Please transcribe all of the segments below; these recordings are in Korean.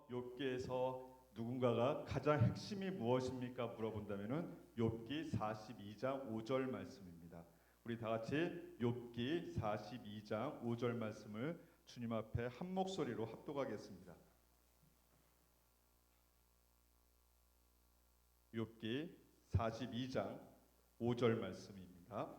욥기에서 누군가가 가장 핵심이 무엇입니까? 물어본다면은 욥기 42장 5절 말씀입니다. 우리 다 같이 욥기 42장 5절 말씀을 주님 앞에 한 목소리로 합독하겠습니다. 욥기 42장 5절 말씀입니다.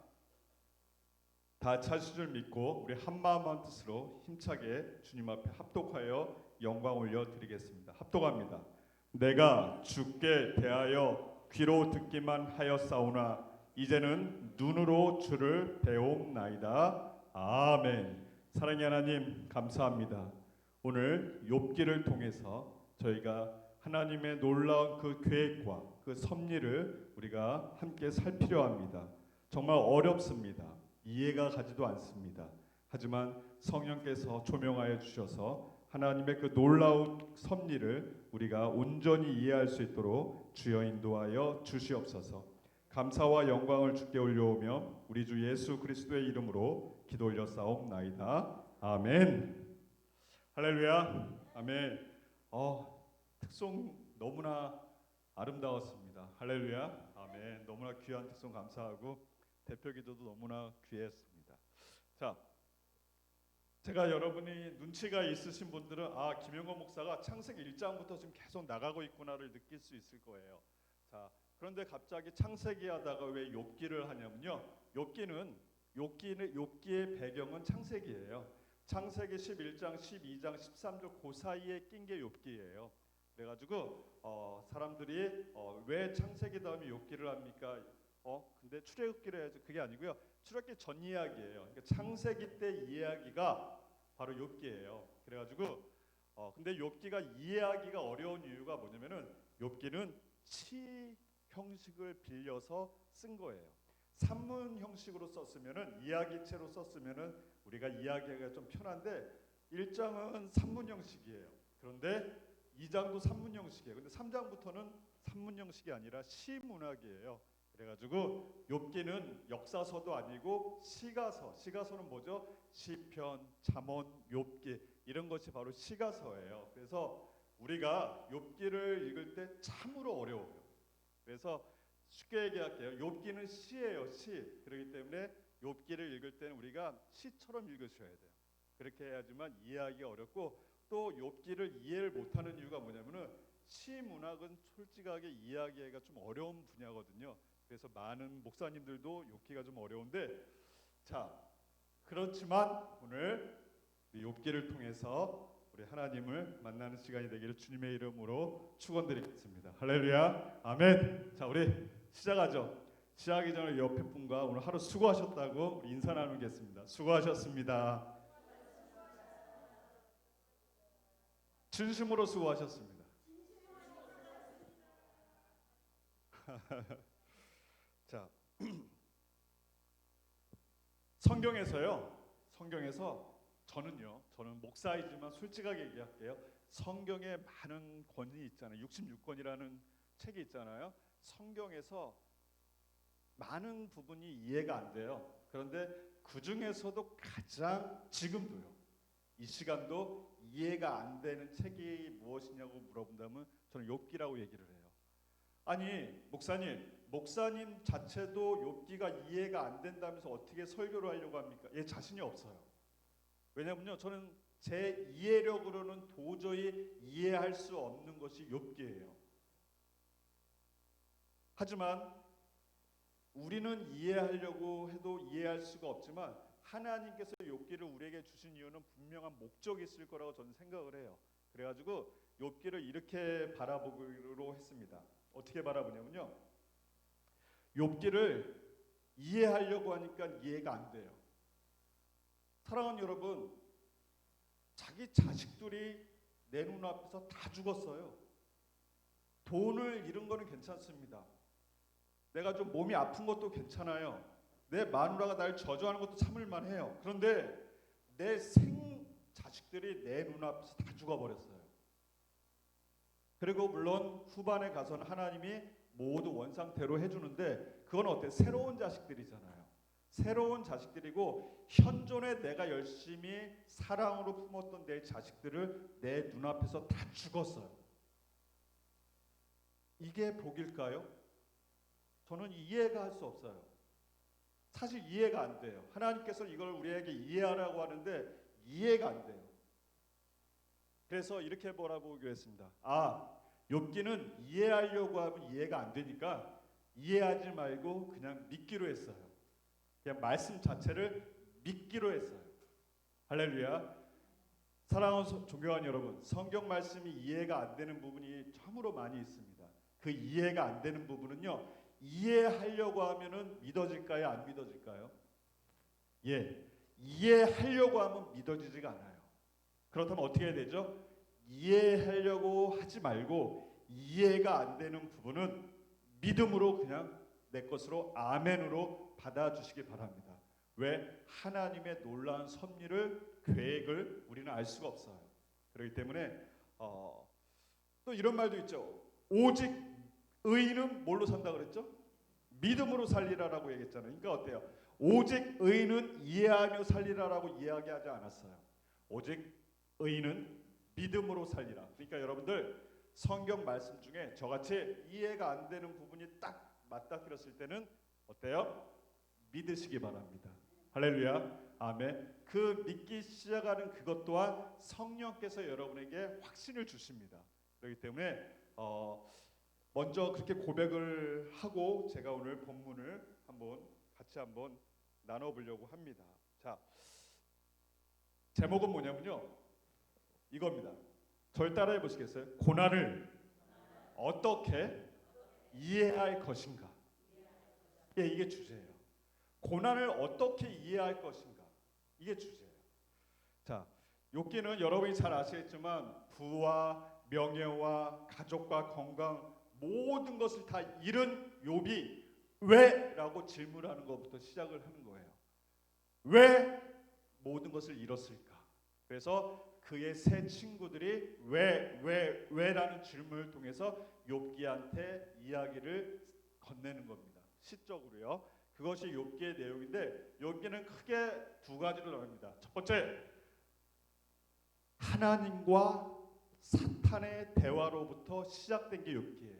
다 찾으실 줄 믿고 우리 한마음 한뜻으로 힘차게 주님 앞에 합독하여 영광 올려 드리겠습니다. 합독합니다. 내가 주께 대하여 귀로 듣기만 하였사오나 이제는 눈으로 주를 배움나이다. 아멘. 사랑의 하나님 감사합니다. 오늘 욥기를 통해서 저희가 하나님의 놀라운 그 계획과 그 섭리를 우리가 함께 살피려 합니다. 정말 어렵습니다. 이해가 가지도 않습니다. 하지만 성령께서 조명하여 주셔서 하나님의 그 놀라운 섭리를 우리가 온전히 이해할 수 있도록 주여 인도하여 주시옵소서. 감사와 영광을 주께 올려오며 우리 주 예수 그리스도의 이름으로 기도 올렸사옵나이다. 아멘. 할렐루야. 아멘. 특송 너무나 아름다웠습니다. 할렐루야. 아멘. 너무나 귀한 특송 감사하고 대표 기도도 너무나 귀했습니다. 자, 제가 여러분이 눈치가 있으신 분들은 김영건 목사가 창세기 1장부터 지금 계속 나가고 있구나를 느낄 수 있을 거예요. 자, 그런데 갑자기 창세기 하다가 왜 욥기를 하냐면요. 욥기의 배경은 창세기예요. 창세기 11장, 12장, 13절 그 사이에 낀 게 욥기예요. 그래가지고 사람들이 왜 창세기 다음에 욥기를 합니까? 근데 출애굽기를 해야죠. 그게 아니고요. 출애굽기 전 이야기예요. 그러니까 창세기 때 이야기가 바로 욥기예요. 그래가지고 근데 욥기가 이해하기가 어려운 이유가 뭐냐면은 욥기는 시 형식을 빌려서 쓴 거예요. 산문 형식으로 썼으면은 이야기체로 썼으면은 우리가 이야기하기가 좀 편한데 1장은 산문 형식이에요. 그런데 2장도 산문 형식이에요. 근데 3장부터는 산문 형식이 아니라 시문학이에요. 그래가지고 욥기는 역사서도 아니고 시가서는 뭐죠? 시편, 잠언, 욥기 이런 것이 바로 시가서예요. 그래서 우리가 욥기를 읽을 때 참으로 어려워요. 그래서 쉽게 얘기할게요. 욥기는 시예요, 시. 그렇기 때문에 욥기를 읽을 때는 우리가 시처럼 읽으셔야 돼요. 그렇게 해야지만 이해하기가 어렵고 또 욥기를 이해를 못하는 이유가 뭐냐면은 시 문학은 솔직하게 이해하기가 좀 어려운 분야거든요. 그래서 많은 목사님들도 욥기가 좀 어려운데 자 그렇지만 오늘 욥기를 통해서 우리 하나님을 만나는 시간이 되기를 주님의 이름으로 축원드리겠습니다. 할렐루야. 아멘. 자 우리 시작하죠. 시작하기 전에 옆에 분과 오늘 하루 수고하셨다고 우리 인사 나누겠습니다. 수고하셨습니다. 진심으로 수고하셨습니다. 자, 성경에서 저는 목사이지만 솔직하게 얘기할게요. 성경에 많은 권이 있잖아요. 66권이라는 책이 있잖아요. 성경에서 많은 부분이 이해가 안 돼요. 그런데 그 중에서도 가장 지금도요. 이 시간도 이해가 안 되는 책이 무엇이냐고 물어본다면 저는 욥기라고 얘기를 해요. 아니 목사님 자체도 욥기가 이해가 안 된다면서 어떻게 설교를 하려고 합니까? 자신이 없어요. 왜냐면요 저는 제 이해력으로는 도저히 이해할 수 없는 것이 욥기예요. 하지만 우리는 이해하려고 해도 이해할 수가 없지만 하나님께서 욥기를 우리에게 주신 이유는 분명한 목적이 있을 거라고 저는 생각을 해요. 그래가지고 욥기를 이렇게 바라보기로 했습니다. 어떻게 바라보냐면요. 욥기를 이해하려고 하니까 이해가 안 돼요. 사랑하는 여러분, 자기 자식들이 내 눈앞에서 다 죽었어요. 돈을 잃은 거는 괜찮습니다. 내가 좀 몸이 아픈 것도 괜찮아요. 내 마누라가 날 저주하는 것도 참을만 해요. 그런데 내 자식들이 내 눈앞에서 다 죽어버렸어요. 그리고 물론 후반에 가서는 하나님이 모두 원상태로 해주는데 그건 어때요? 새로운 자식들이잖아요. 새로운 자식들이고 현존에 내가 열심히 사랑으로 품었던 내 자식들을 내 눈앞에서 다 죽었어요. 이게 복일까요? 저는 이해가 할 수 없어요. 사실 이해가 안 돼요. 하나님께서 이걸 우리에게 이해하라고 하는데 이해가 안 돼요. 그래서 이렇게 뭐라고 했습니다. 욥기는 이해하려고 하면 이해가 안 되니까 이해하지 말고 그냥 믿기로 했어요. 그냥 말씀 자체를 믿기로 했어요. 할렐루야. 사랑하는 존경하는 여러분, 성경 말씀이 이해가 안 되는 부분이 참으로 많이 있습니다. 그 이해가 안 되는 부분은요, 이해하려고 하면은 믿어질까요? 안 믿어질까요? 예, 이해하려고 하면 믿어지지가 않아요. 그렇다면 어떻게 해야 되죠? 이해하려고 하지 말고 이해가 안 되는 부분은 믿음으로 그냥 내 것으로 아멘으로 받아주시기 바랍니다. 왜? 하나님의 놀라운 섭리를, 계획을 우리는 알 수가 없어요. 그렇기 때문에 또 이런 말도 있죠. 오직 의인은 뭘로 산다 그랬죠? 믿음으로 살리라라고 얘기했잖아요. 그러니까 어때요? 오직 의인은 이해하며 살리라라고 이야기하지 않았어요. 오직 의인은 믿음으로 살리라. 그러니까 여러분들 성경 말씀 중에 저같이 이해가 안 되는 부분이 딱 맞닥뜨렸을 때는 어때요? 믿으시기 바랍니다. 할렐루야. 아멘. 그 믿기 시작하는 그것 또한 성령께서 여러분에게 확신을 주십니다. 그렇기 때문에 먼저 그렇게 고백을 하고 제가 오늘 본문을 같이 한번 나눠보려고 합니다. 자, 제목은 뭐냐면요, 이겁니다. 절 따라해 보시겠어요? 고난을 어떻게 이해할 것인가. 예, 이게 주제예요. 고난을 어떻게 이해할 것인가, 이게 주제예요. 자, 욥기는 여러분이 잘 아시겠지만 부와 명예와 가족과 건강 모든 것을 다 잃은 욥이 왜? 라고 질문하는 것부터 시작을 하는 거예요. 왜 모든 것을 잃었을까? 그래서 그의 세 친구들이 왜라는 질문을 통해서 욥기한테 이야기를 건네는 겁니다. 시적으로요. 그것이 욥기의 내용인데, 욥기는 크게 두 가지로 나눕니다. 첫 번째, 하나님과 사탄의 대화로부터 시작된 게 욥기예요.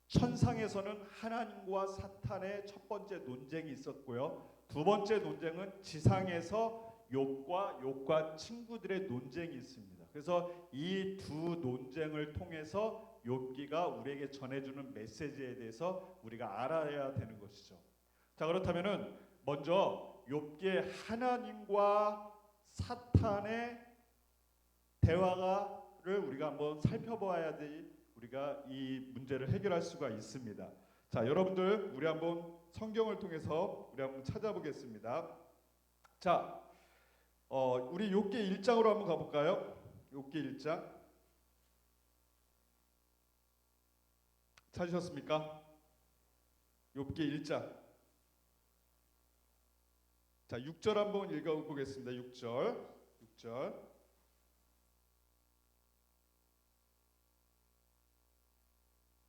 천상에서는 하나님과 사탄의 첫 번째 논쟁이 있었고요. 두 번째 논쟁은 지상에서 욥과 친구들의 논쟁이 있습니다. 그래서 이 두 논쟁을 통해서 욥기가 우리에게 전해주는 메시지에 대해서 우리가 알아야 되는 것이죠. 자, 그렇다면은 먼저 욥기의 하나님과 사탄의 대화를 우리가 한번 살펴봐야 돼. 우리가 이 문제를 해결할 수가 있습니다. 자, 여러분들 우리 한번 성경을 통해서 우리 한번 찾아보겠습니다. 자, 우리 욥기 1장으로 한번 가볼까요? 욥기 1장 찾으셨습니까? 욥기 1장. 자, 6절 한번 읽어보겠습니다. 6절.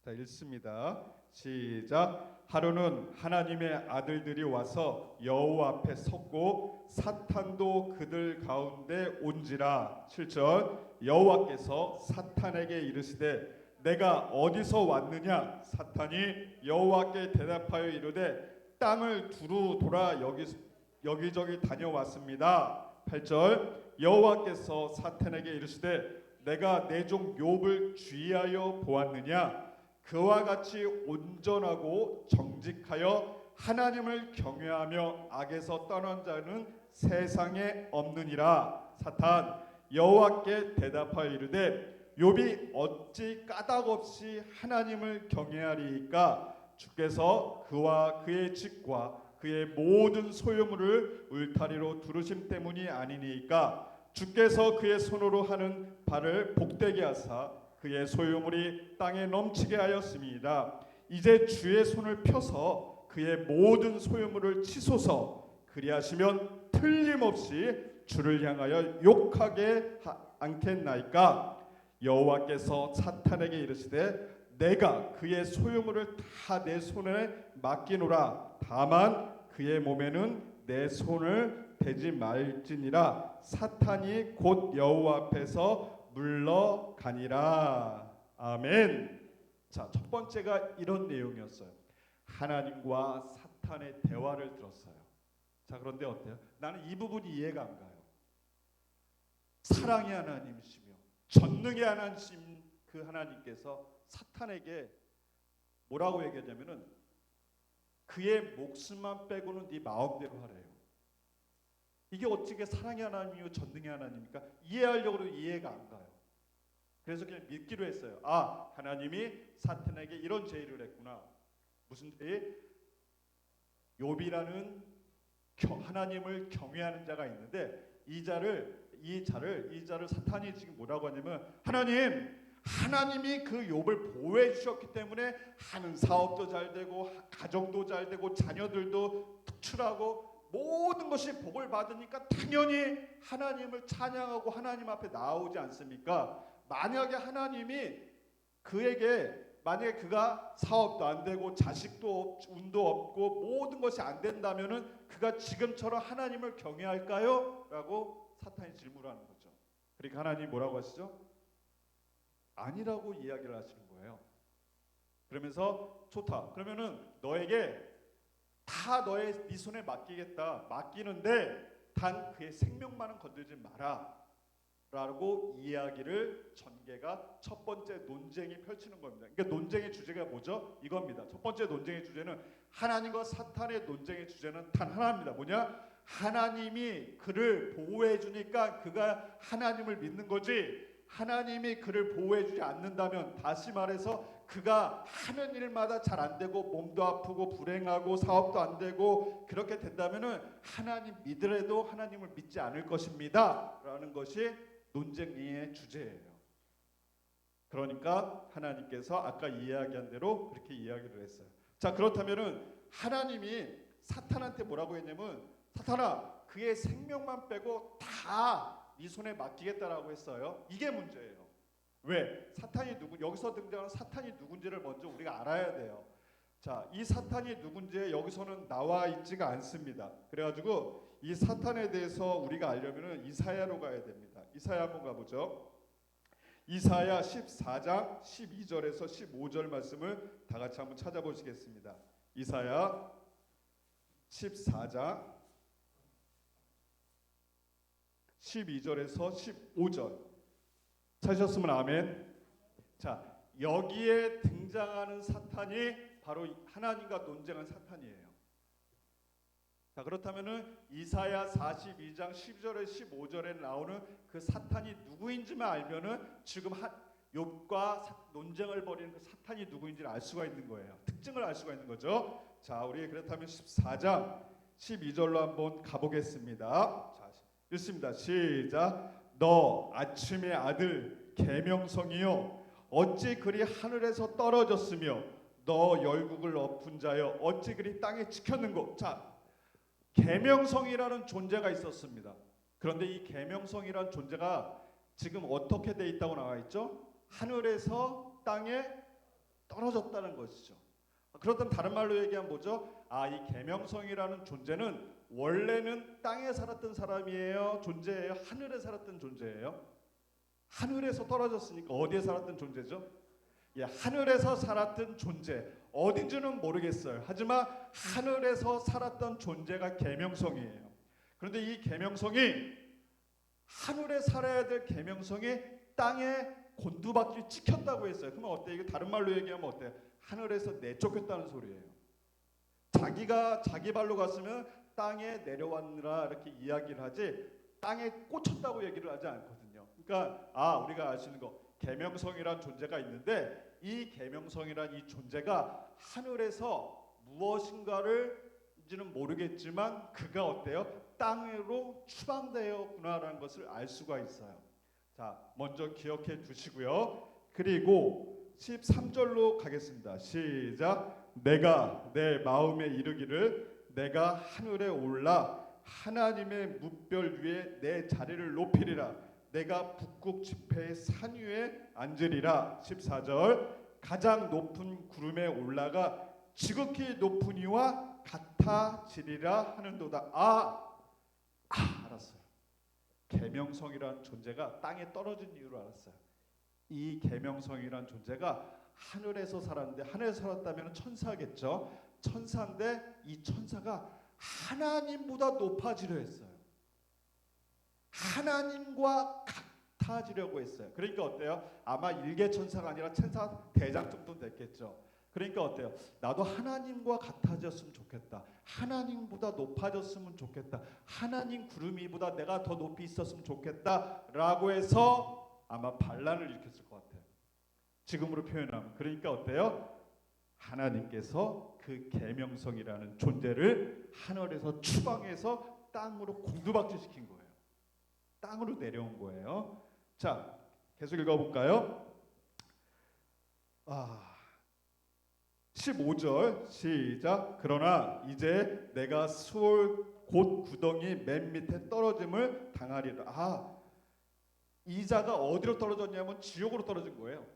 자, 읽습니다. 시작. 하루는 하나님의 아들들이 와서 여호와 앞에 섰고 사탄도 그들 가운데 온지라. 7절. 여호와께서 사탄에게 이르시되 내가 어디서 왔느냐? 사탄이 여호와께 대답하여 이르되 땅을 두루 돌아 여기저기 다녀왔습니다. 8절. 여호와께서 사탄에게 이르시되 내가 내 종 욥을 주의하여 보았느냐? 그와 같이 온전하고 정직하여 하나님을 경외하며 악에서 떠난 자는 세상에 없느니라. 사탄. 여호와께 대답하여 이르되 욥이 어찌 까닭없이 하나님을 경외하리이까? 주께서 그와 그의 집과 그의 모든 소유물을 울타리로 두르심 때문이 아니니까? 주께서 그의 손으로 하는 바를 복되게 하사 그의 소유물이 땅에 넘치게 하였습니다. 이제 주의 손을 펴서 그의 모든 소유물을 치소서. 그리하시면 틀림없이 주를 향하여 욕하게 않겠나이까? 여호와께서 사탄에게 이르시되 내가 그의 소유물을 다 내 손에 맡기노라. 다만 그의 몸에는 내 손을 대지 말지니라. 사탄이 곧 여호와 앞에서 물러가니라. 아멘. 자, 첫 번째가 이런 내용이었어요. 하나님과 사탄의 대화를 들었어요. 자, 그런데 어때요? 나는 이 부분이 이해가 안 가요. 사랑의 하나님이시며 전능의 하나님, 그 하나님께서 사탄에게 뭐라고 얘기하냐면은 그의 목숨만 빼고는 네 마음대로 하래요. 이게 어떻게 사랑의 하나님이요 전능의 하나님입니까? 이해하려고 해도 이해가 안 가요. 그래서 그냥 믿기로 했어요. 아, 하나님이 사탄에게 이런 제의를 했구나. 무슨 제의? 욥이라는 하나님을 경외하는 자가 있는데 이 자를 사탄이 지금 뭐라고 하냐면 하나님이 그 욥을 보호해 주셨기 때문에 하는 사업도 잘 되고 가정도 잘 되고 자녀들도 특출하고 모든 것이 복을 받으니까 당연히 하나님을 찬양하고 하나님 앞에 나오지 않습니까? 만약에 하나님이 만약에 그가 사업도 안 되고 자식도 운도 없고 모든 것이 안 된다면은 그가 지금처럼 하나님을 경외할까요? 라고 사탄이 질문하는 거죠. 그러니까 하나님이 뭐라고 하시죠? 아니라고 이야기를 하시는 거예요. 그러면서 좋다. 그러면은 너에게 다 네 손에 맡기겠다. 맡기는데 단 그의 생명만은 건들지 마라. 라고 이야기를 전개가 첫 번째 논쟁이 펼치는 겁니다. 그러니까 논쟁의 주제가 뭐죠? 이겁니다. 첫 번째 논쟁의 주제는 하나님과 사탄의 논쟁의 주제는 단 하나입니다. 뭐냐? 하나님이 그를 보호해 주니까 그가 하나님을 믿는 거지, 하나님이 그를 보호해 주지 않는다면, 다시 말해서 그가 하는 일마다 잘 안 되고 몸도 아프고 불행하고 사업도 안 되고 그렇게 된다면은 하나님 믿으래도 하나님을 믿지 않을 것입니다 라는 것이 논쟁의 주제예요. 그러니까 하나님께서 아까 이야기한 대로 그렇게 이야기를 했어요. 자, 그렇다면은 하나님이 사탄한테 뭐라고 했냐면, 사탄아, 그의 생명만 빼고 다 네 손에 맡기겠다라고 했어요. 이게 문제예요. 왜? 사탄이 여기서 등장하는 사탄이 누군지를 먼저 우리가 알아야 돼요. 자, 이 사탄이 누군지 여기서는 나와 있지가 않습니다. 그래가지고 이 사탄에 대해서 우리가 알려면은 이사야로 가야 됩니다. 이사야 한번 가보죠. 이사야 14장 12절에서 15절 말씀을 다 같이 한번 찾아보시겠습니다. 이사야 14장 12절에서 15절 찾으셨으면 아멘. 자, 여기에 등장하는 사탄이 바로 하나님과 논쟁한 사탄이에요. 자, 그렇다면은 이사야 42장 10절에 15절에 나오는 그 사탄이 누구인지만 알면은 지금 욥과 논쟁을 벌이는 그 사탄이 누구인지를 알 수가 있는 거예요. 특징을 알 수가 있는 거죠. 자, 우리 그렇다면 14장 12절로 한번 가보겠습니다. 자, 읽습니다. 시작. 너 아침의 아들 계명성이요, 어찌 그리 하늘에서 떨어졌으며 너 열국을 엎은 자여 어찌 그리 땅에 찍혔는고. 자, 계명성이라는 존재가 있었습니다. 그런데 이 계명성이라는 존재가 지금 어떻게 돼 있다고 나와 있죠? 하늘에서 땅에 떨어졌다는 것이죠. 그렇다면 다른 말로 얘기하면 뭐죠? 아, 이 계명성이라는 존재는 원래는 땅에 살았던 사람이에요? 존재예요? 하늘에 살았던 존재예요? 하늘에서 떨어졌으니까 어디에 살았던 존재죠? 예, 하늘에서 살았던 존재. 어딘지는 모르겠어요. 하지만 하늘에서 살았던 존재가 계명성이에요. 그런데 이 계명성이, 하늘에 살아야 될 계명성이 땅에 곤두박질 찍혔다고 했어요. 그러면 어때요? 이거 다른 말로 얘기하면 어때요? 하늘에서 내쫓겼다는 소리예요. 자기가 자기 발로 갔으면 땅에 내려왔느라 이렇게 이야기를 하지 땅에 꽂혔다고 얘기를 하지 않거든요. 그러니까 우리가 알 수 있는 거, 계명성이란 존재가 있는데 이 계명성이란 이 존재가 하늘에서 무엇인가를지는 모르겠지만 그가 어때요? 땅으로 추방되었구나라는 것을 알 수가 있어요. 자, 먼저 기억해 두시고요. 그리고 13절로 가겠습니다. 시작. 내가 내 마음에 이르기를 내가 하늘에 올라 하나님의 뭇별 위에 내 자리를 높이리라. 내가 북극 지폐의 산 위에 앉으리라. 14절. 가장 높은 구름에 올라가 지극히 높은 이와 같아 같아지리라 하는도다. 알았어요. 계명성이라는 존재가 땅에 떨어진 이유를 알았어요. 이 계명성이라는 존재가 하늘에서 살았는데, 하늘에서 살았다면 천사겠죠. 천사인데 이 천사가 하나님보다 높아지려 했어요. 하나님과 같아지려고 했어요. 그러니까 어때요? 아마 일개 천사가 아니라 천사 대장 정도 됐겠죠. 그러니까 어때요? 나도 하나님과 같아졌으면 좋겠다. 하나님보다 높아졌으면 좋겠다. 하나님 구름 위보다 내가 더 높이 있었으면 좋겠다라고 해서 아마 반란을 일으켰을 것 같아요. 지금으로 표현하면. 그러니까 어때요? 하나님께서 그 계명성이라는 존재를 하늘에서 추방해서 땅으로 곤두박질시킨 거예요. 땅으로 내려온 거예요. 자, 계속 읽어볼까요? 15절 시작. 그러나 이제 내가 수월 곧 구덩이 맨 밑에 떨어짐을 당하리라. 이 자가 어디로 떨어졌냐면 지옥으로 떨어진 거예요.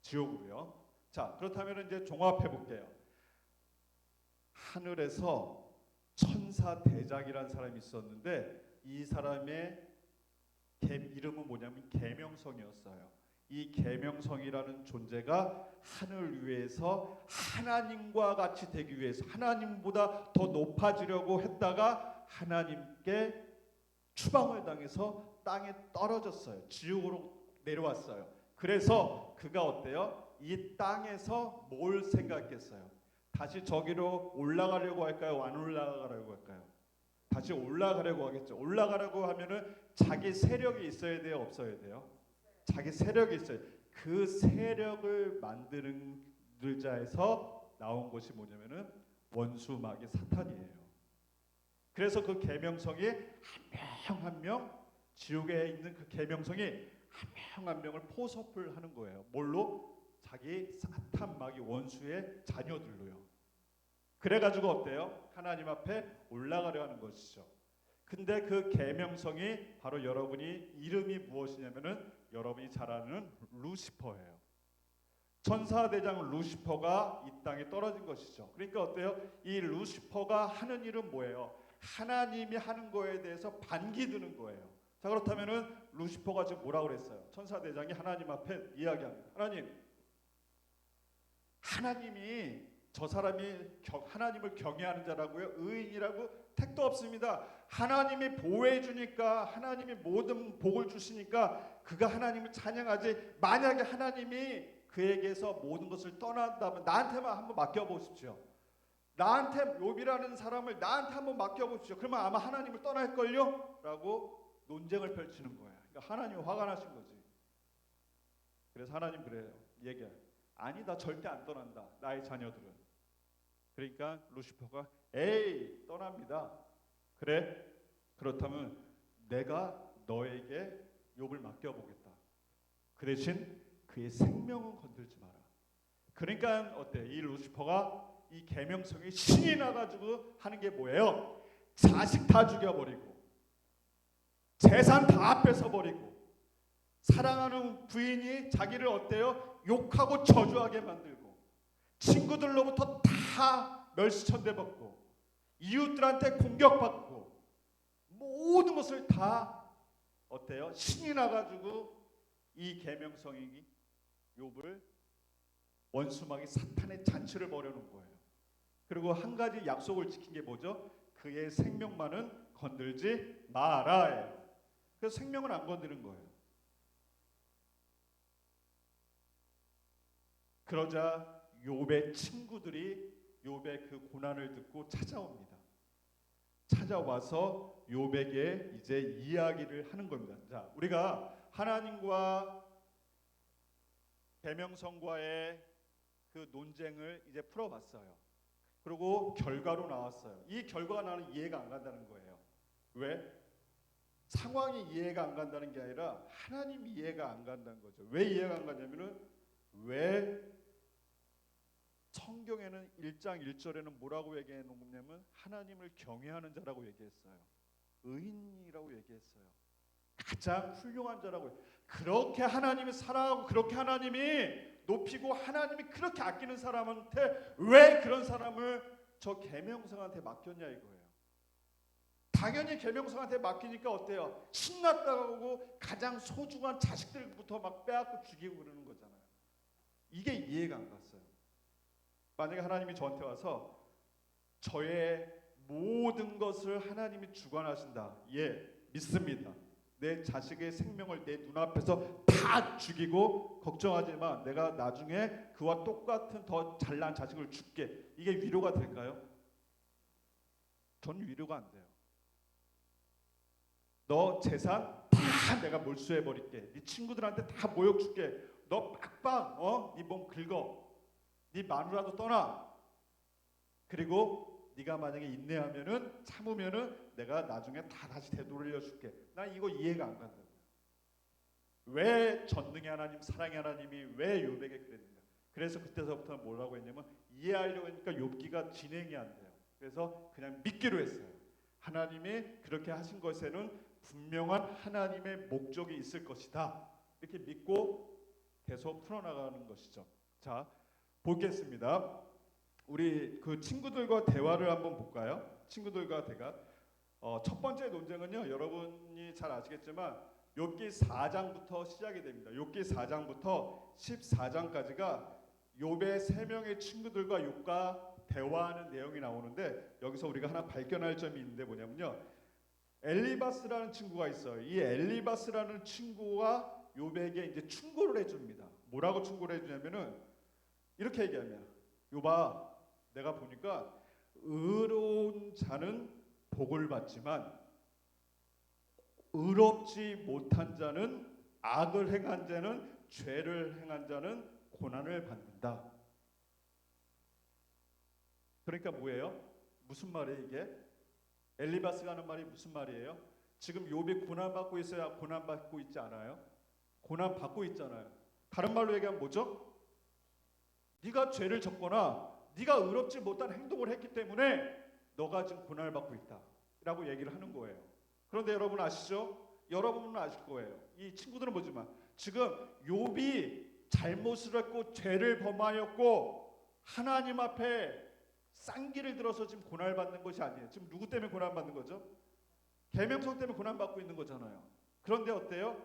지옥으로요. 자, 그렇다면 이제 종합해 볼게요. 하늘에서 천사 대장이라는 사람이 있었는데 이 사람의 이름은 뭐냐면 계명성이었어요. 이 계명성이라는 존재가 하늘 위에서 하나님과 같이 되기 위해서 하나님보다 더 높아지려고 했다가 하나님께 추방을 당해서 땅에 떨어졌어요. 지옥으로 내려왔어요. 그래서 그가 어때요? 이 땅에서 뭘 생각했어요? 다시 저기로 올라가려고 할까요? 안 올라가려고 할까요? 다시 올라가려고 하겠죠. 올라가려고 하면은 자기 세력이 있어야 돼요? 없어야 돼요? 자기 세력이 있어요. 그 세력을 만들자에서 나온 것이 뭐냐면은 원수 마귀 사탄이에요. 그래서 그 계명성이 한 명 한 명, 지옥에 있는 그 계명성이 한 명 한 명을 포섭을 하는 거예요. 뭘로? 자기 사탄 마귀 원수의 자녀들로요. 그래가지고 어때요? 하나님 앞에 올라가려 하는 것이죠. 근데 그 계명성이 바로 여러분이 이름이 무엇이냐면은 여러분이 잘 아는 루시퍼예요. 천사 대장 루시퍼가 이 땅에 떨어진 것이죠. 그러니까 어때요? 이 루시퍼가 하는 일은 뭐예요? 하나님이 하는 거에 대해서 반기 드는 거예요. 자, 그렇다면은 루시퍼가 지금 뭐라고 그랬어요? 천사 대장이 하나님 앞에 이야기합니다. 하나님이 저 사람이 하나님을 경외하는 자라고요? 의인이라고? 택도 없습니다. 하나님이 보호해 주니까, 하나님이 모든 복을 주시니까 그가 하나님을 찬양하지. 만약에 하나님이 그에게서 모든 것을 떠난다면 나한테만 한번 맡겨보십시오. 나한테, 욥이라는 사람을 나한테 한번 맡겨보십시오. 그러면 아마 하나님을 떠날걸요? 라고 논쟁을 펼치는 거예요. 그러니까 하나님이 화가 나신 거지. 그래서 하나님 그래요. 얘기해요. 아니, 나 절대 안 떠난다. 나의 자녀들은. 그러니까 루시퍼가 에이, 떠납니다. 그래? 그렇다면 내가 너에게 욥을 맡겨보겠다. 그 대신 그의 생명은 건들지 마라. 그러니까 어때? 이 루시퍼가 이 계명성이 신이 나가지고 하는 게 뭐예요? 자식 다 죽여버리고 재산 다 뺏어버리고 사랑하는 부인이 자기를 어때요? 욕하고 저주하게 만들고 친구들로부터 다 멸시천대받고 이웃들한테 공격받고 모든 것을 다 어때요? 신이 나가지고 이 계명성이 욥을 원수마귀 사탄의 잔치를 벌여놓은 거예요. 그리고 한 가지 약속을 지킨 게 뭐죠? 그의 생명만은 건들지 마라예요. 그래서 생명을 안 건드는 거예요. 그러자 욥의 친구들이 욥의 그 고난을 듣고 찾아옵니다. 찾아와서 욥에게 이제 이야기를 하는 겁니다. 자, 우리가 하나님과 계명성과의 그 논쟁을 이제 풀어봤어요. 그리고 결과로 나왔어요. 이 결과가 나는 이해가 안 간다는 거예요. 왜? 상황이 이해가 안 간다는 게 아니라 하나님이 이해가 안 간다는 거죠. 왜 이해가 안 가냐면은 왜 성경에는 1장 1절에는 뭐라고 얘기해 놓냐면 하나님을 경외하는 자라고 얘기했어요. 의인이라고 얘기했어요. 가장 훌륭한 자라고. 그렇게 하나님이 사랑하고 그렇게 하나님이 높이고 하나님이 그렇게 아끼는 사람한테 왜 그런 사람을 저 계명성한테 맡겼냐 이거예요. 당연히 계명성한테 맡기니까 어때요? 신났다고 하고 가장 소중한 자식들부터 막 빼앗고 죽이고 그러는 거잖아요. 이게 이해가 안 갔어요. 만약에 하나님이 저한테 와서 저의 모든 것을 하나님이 주관하신다. 예, 믿습니다. 내 자식의 생명을 내 눈앞에서 다 죽이고 걱정하지만 내가 나중에 그와 똑같은 더 잘난 자식을 줄게. 이게 위로가 될까요? 전 위로가 안 돼요. 너 재산 다 내가 몰수해 버릴게. 네 친구들한테 다 모욕 줄게. 너 빡빡 네 몸 긁어. 네 마누라도 떠나. 그리고 네가 만약에 인내하면은 참으면은 내가 나중에 다 다시 되돌려 줄게. 난 이거 이해가 안 간다. 왜 전능의 하나님, 사랑의 하나님이 왜 욥에게 그랬는가? 그래서 그때서부터 뭐라고 했냐면 이해하려고 하니까 욥기가 진행이 안 돼요. 그래서 그냥 믿기로 했어요. 하나님이 그렇게 하신 것에는 분명한 하나님의 목적이 있을 것이다. 이렇게 믿고 계속 풀어나가는 것이죠. 자, 보겠습니다. 우리 그 친구들과 대화를 한번 볼까요? 친구들과 대화. 첫 번째 논쟁은요, 여러분이 잘 아시겠지만 욥기 4장부터 시작이 됩니다. 욥기 4장부터 14장까지가 욥의 세 명의 친구들과 욥과 대화하는 내용이 나오는데 여기서 우리가 하나 발견할 점이 있는데 뭐냐면요, 엘리바스라는 친구가 있어요. 이 엘리바스라는 친구가 욥에게 이제 충고를 해줍니다. 뭐라고 충고를 해주냐면은 이렇게 얘기하면, 욥아, 내가 보니까 의로운 자는 복을 받지만 의롭지 못한 자는, 악을 행한 자는, 죄를 행한 자는 고난을 받는다. 그러니까 뭐예요? 무슨 말이에요 이게? 엘리바스가 하는 말이 무슨 말이에요? 지금 욥이 고난받고 있어야 고난받고 있지 않아요? 고난받고 있잖아요. 다른 말로 얘기하면 뭐죠? 네가 죄를 졌거나 네가 의롭지 못한 행동을 했기 때문에 너가 지금 고난을 받고 있다 라고 얘기를 하는 거예요. 그런데 여러분 아시죠? 여러분은 아실 거예요. 이 친구들은 모르지만 지금 욥이 잘못을 했고 죄를 범하였고 하나님 앞에 쌍기를 들어서 지금 고난을 받는 것이 아니에요. 지금 누구 때문에 고난 받는 거죠? 계명성 때문에 고난 받고 있는 거잖아요. 그런데 어때요?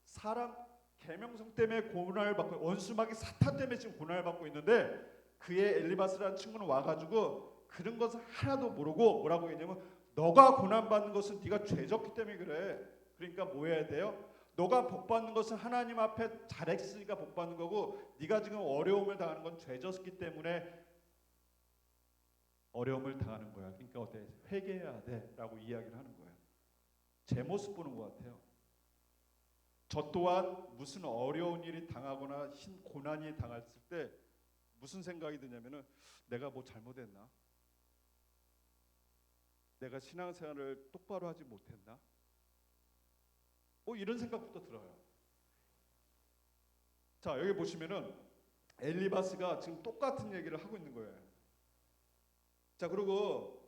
사람 계명성 때문에 고난을 받고, 원수마귀 사탄 때문에 지금 고난을 받고 있는데 그의 엘리바스라는 친구는 와가지고 그런 것을 하나도 모르고 뭐라고 했냐면, 너가 고난 받는 것은 네가 죄졌기 때문에 그래. 그러니까 뭐 해야 돼요? 너가 복 받는 것은 하나님 앞에 잘했으니까 복 받는 거고, 네가 지금 어려움을 당하는 건 죄졌기 때문에 어려움을 당하는 거야. 그러니까 어때? 회개해야 돼라고 이야기를 하는 거예요. 제 모습 보는 것 같아요. 저 또한 무슨 어려운 일이 당하거나 흰 고난이 당했을 때 무슨 생각이 드냐면은, 내가 뭐 잘못했나? 내가 신앙생활을 똑바로 하지 못했나? 뭐 이런 생각부터 들어요. 자, 여기 보시면은 엘리바스가 지금 똑같은 얘기를 하고 있는 거예요. 자, 그리고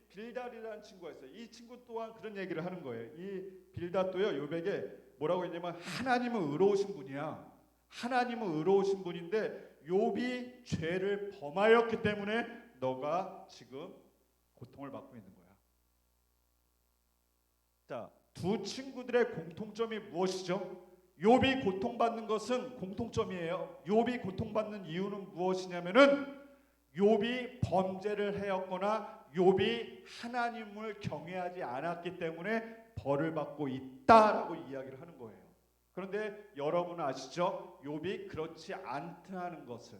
빌닷이라는 친구가 있어요. 이 친구 또한 그런 얘기를 하는 거예요. 이 빌닷도요, 욥에게 뭐라고 했냐면, 하나님은 의로우신 분이야. 하나님은 의로우신 분인데 욥이 죄를 범하였기 때문에 너가 지금 고통을 받고 있는 거야. 자, 두 친구들의 공통점이 무엇이죠? 욥이 고통받는 것은 공통점이에요. 욥이 고통받는 이유는 무엇이냐면은 욥이 범죄를 하였거나 욥이 하나님을 경외하지 않았기 때문에 벌을 받고 있다라고 이야기를 하는 거예요. 그런데 여러분 아시죠? 욥이 그렇지 않다는 것을.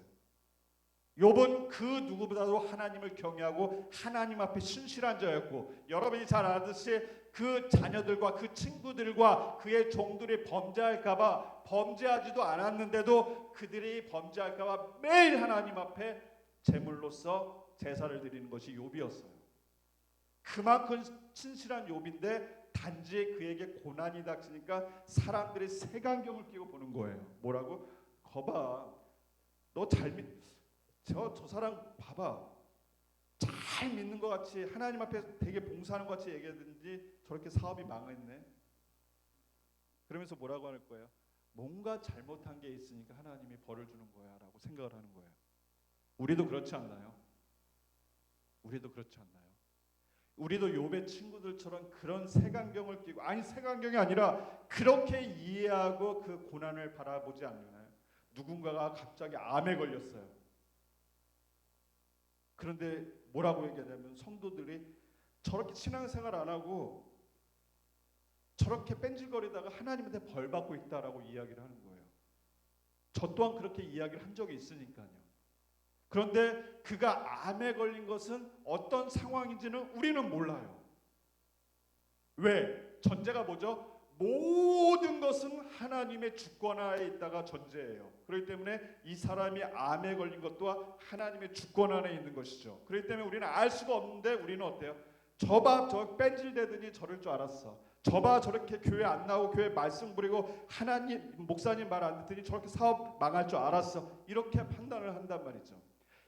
욥은 그 누구보다도 하나님을 경외하고 하나님 앞에 신실한 자였고, 여러분이 잘 아듯이 그 자녀들과 그 친구들과 그의 종들이 범죄할까봐 범죄하지도 않았는데도 그들이 범죄할까봐 매일 하나님 앞에 제물로서 제사를 드리는 것이 욥이었어요. 그만큼 친실한 욥인데 단지 그에게 고난이 닥치니까 사람들이 색안경을 끼고 보는 거예요. 뭐라고? 거봐, 너 잘 믿, 저 사람 봐봐, 잘 믿는 것 같이 하나님 앞에 되게 봉사하는 것 같이 얘기하든지 저렇게 사업이 망했네. 그러면서 뭐라고 할 거예요? 뭔가 잘못한 게 있으니까 하나님이 벌을 주는 거야 라고 생각을 하는 거예요. 우리도 그렇지 않나요? 우리도 그렇지 않나요? 우리도 욥의 친구들처럼 그런 색안경을 끼고, 아니 색안경이 아니라 그렇게 이해하고 그 고난을 바라보지 않나요? 누군가가 갑자기 암에 걸렸어요. 그런데 뭐라고 얘기하냐면 성도들이 저렇게 신앙생활 안 하고 저렇게 뺀질거리다가 하나님한테 벌 받고 있다라고 이야기를 하는 거예요. 저 또한 그렇게 이야기를 한 적이 있으니까요. 그런데 그가 암에 걸린 것은 어떤 상황인지는 우리는 몰라요. 왜? 전제가 뭐죠? 모든 것은 하나님의 주권하에 있다가 전제예요. 그렇기 때문에 이 사람이 암에 걸린 것 또한 하나님의 주권 안에 있는 것이죠. 그렇기 때문에 우리는 알 수가 없는데 우리는 어때요? 저봐 저 뺀질대더니 저럴 줄 알았어. 저봐 저렇게 교회 안 나오고 교회 말씀 부리고 하나님 목사님 말 안 듣더니 저렇게 사업 망할 줄 알았어. 이렇게 판단을 한단 말이죠.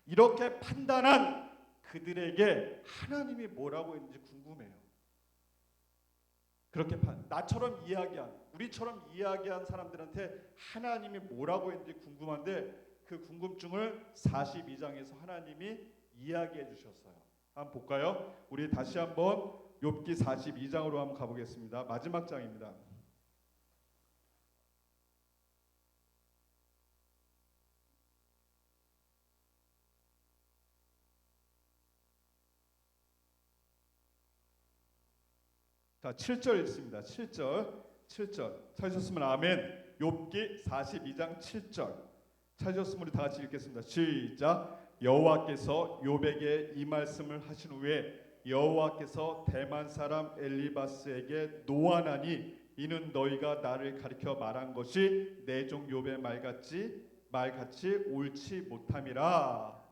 이렇게 판단한 그들에게 하나님이 뭐라고 했는지 궁금해요. 그렇게 나처럼 이야기한, 우리처럼 이야기한 사람들한테 하나님이 뭐라고 했는지 궁금한데 그 궁금증을 42장에서 하나님이 이야기해 주셨어요. 한번 볼까요? 우리 다시 한번 욥기 42장으로 한번 가보겠습니다. 마지막 장입니다. 자, 7절 읽습니다. 7절 찾으셨으면 아멘. 욥기 42장 7절 찾으셨으면 우리 다 같이 읽겠습니다. 시작. 여호와께서 욥에게 이 말씀을 하신 후에 여호와께서 대만 사람 엘리바스에게 노하나니 이는 너희가 나를 가리켜 말한 것이 내 종 욥의 말같이 옳지 못함이라.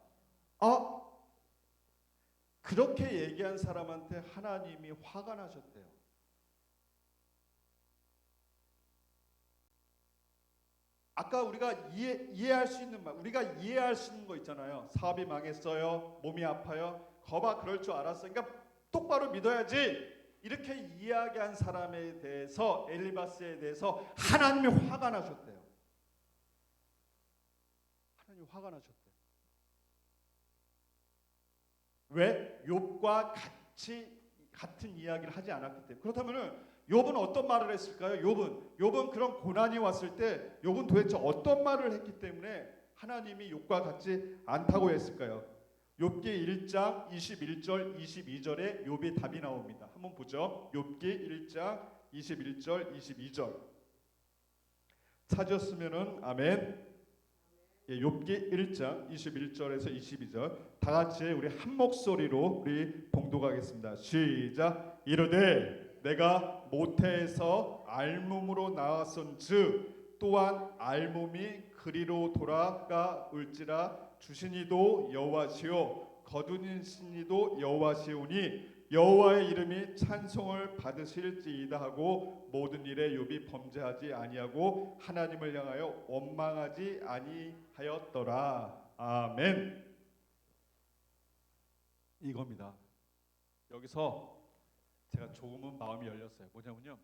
그렇게 얘기한 사람한테 하나님이 화가 나셨대요. 아까 우리가 이해할 수 있는 말, 우리가 이해할 수 있는 거 있잖아요. 사업이 망했어요. 몸이 아파요. 거봐 그럴 줄 알았어. 그러니까 똑바로 믿어야지. 이렇게 이야기한 사람에 대해서 엘리바스에 대해서 하나님이 화가 나셨대요. 하나님이 화가 나셨대요. 왜? 욥과 같은 이야기를 하지 않았기 때문에. 그렇다면은 욥은 어떤 말을 했을까요? 욥은 그런 고난이 왔을 때 욥은 도대체 어떤 말을 했기 때문에 하나님이 욥과 같지 않다고 했을까요? 욥기 1장 21절 22절에 욥의 답이 나옵니다. 한번 보죠. 욥기 1장 21절 22절 찾으셨으면은 아멘. 예, 욥기 1장 21절에서 22절 다 같이 우리 한 목소리로 우리 봉독하겠습니다. 시작. 이르되 내가 모태에서 알몸으로 나왔은즉 또한 알몸이 그리로 돌아가 올지라 주시니도 여호와시요 거두시니도 여호와시오니 여호와의 이름이 찬송을 받으실지이다 하고 모든 일에 욥이 범죄하지 아니하고 하나님을 향하여 원망하지 아니하였더라. 아멘. 이겁니다. 여기서 제가 조금은 마음이 열렸어요. 뭐냐면요.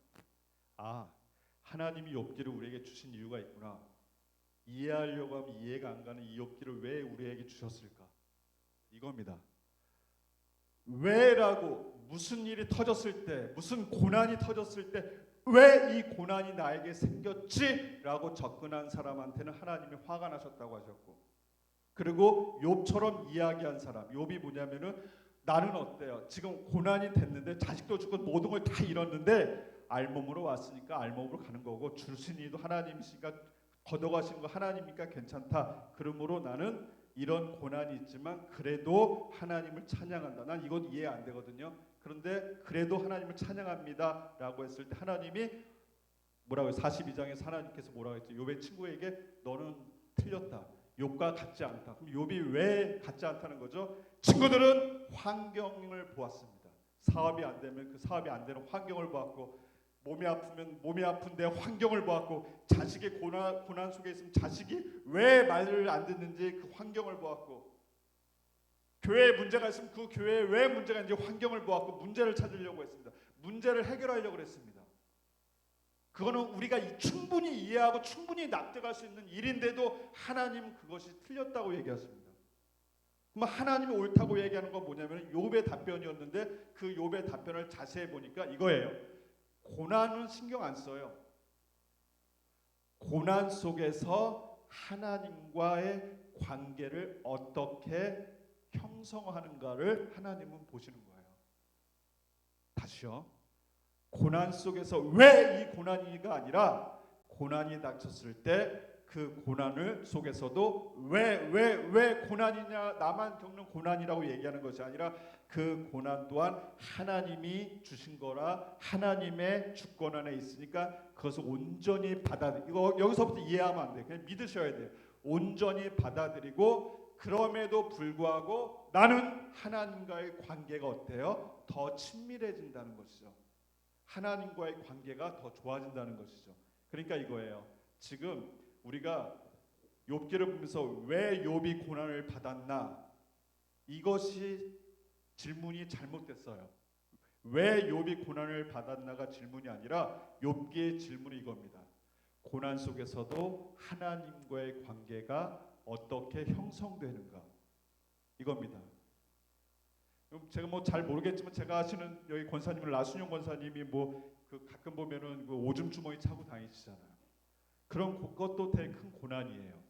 하나님이 욥기를 우리에게 주신 이유가 있구나. 이해하려고 하면 이해가 안 가는 이 욥기를 왜 우리에게 주셨을까? 이겁니다. 왜라고 무슨 일이 터졌을 때, 무슨 고난이 터졌을 때 왜 이 고난이 나에게 생겼지라고 접근한 사람한테는 하나님이 화가 나셨다고 하셨고, 그리고 욥처럼 이야기한 사람, 욥이 뭐냐면은 나는 어때요? 지금 고난이 됐는데 자식도 죽고 모든 걸 다 잃었는데 알몸으로 왔으니까 알몸으로 가는 거고 주시니도 하나님이시니까 걷어가신 거 하나님이니까 괜찮다. 그러므로 나는 이런 고난이 있지만 그래도 하나님을 찬양한다. 난 이건 이해 안 되거든요. 그런데 그래도 하나님을 찬양합니다 라고 했을 때 하나님이 뭐라고 해요? 42장에서 하나님께서 뭐라고 했죠? 욥의 친구에게 너는 틀렸다. 욥과 같지 않다. 그럼 욥이 왜 같지 않다는 거죠? 친구들은 환경을 보았습니다. 사업이 안 되면 그 사업이 안 되는 환경을 보았고, 몸이 아프면 몸이 아픈데 환경을 보았고, 자식의 고난 속에 있으면 자식이 왜 말을 안 듣는지 그 환경을 보았고, 교회에 문제가 있으면 그 교회에 왜 문제가 있는지 환경을 보았고 문제를 찾으려고 했습니다. 문제를 해결하려고 했습니다. 그거는 우리가 충분히 이해하고 충분히 납득할 수 있는 일인데도 하나님은 그것이 틀렸다고 얘기하십니다. 그럼 하나님이 옳다고 얘기하는 건 뭐냐면 욥의 답변이었는데 그 욥의 답변을 자세히 보니까 이거예요. 고난은 신경 안 써요. 고난 속에서 하나님과의 관계를 어떻게 형성하는가를 하나님은 보시는 거예요. 다시요. 고난 속에서 왜 이 고난이가 아니라 고난이 닥쳤을 때 그 고난을 속에서도 왜 고난이냐, 나만 겪는 고난이라고 얘기하는 것이 아니라 그 고난 또한 하나님이 주신 거라 하나님의 주권 안에 있으니까 그것을 온전히 받아들이고, 여기서부터 이해하면 안 돼요. 그냥 믿으셔야 돼요. 온전히 받아들이고 그럼에도 불구하고 나는 하나님과의 관계가 어때요? 더 친밀해진다는 것이죠. 하나님과의 관계가 더 좋아진다는 것이죠. 그러니까 이거예요. 지금 우리가 욥기를 보면서 왜 욥이 고난을 받았나, 이것이 질문이 잘못됐어요. 왜 욥이 고난을 받았나가 질문이 아니라 욥기의 질문이 이겁니다. 고난 속에서도 하나님과의 관계가 어떻게 형성되는가, 이겁니다. 제가 뭐 잘 모르겠지만 제가 아시는 여기 권사님은 나순영 권사님이 뭐 그 가끔 보면은 그 오줌 주머니 차고 다니시잖아요. 그런 것도 되게 큰 고난이에요.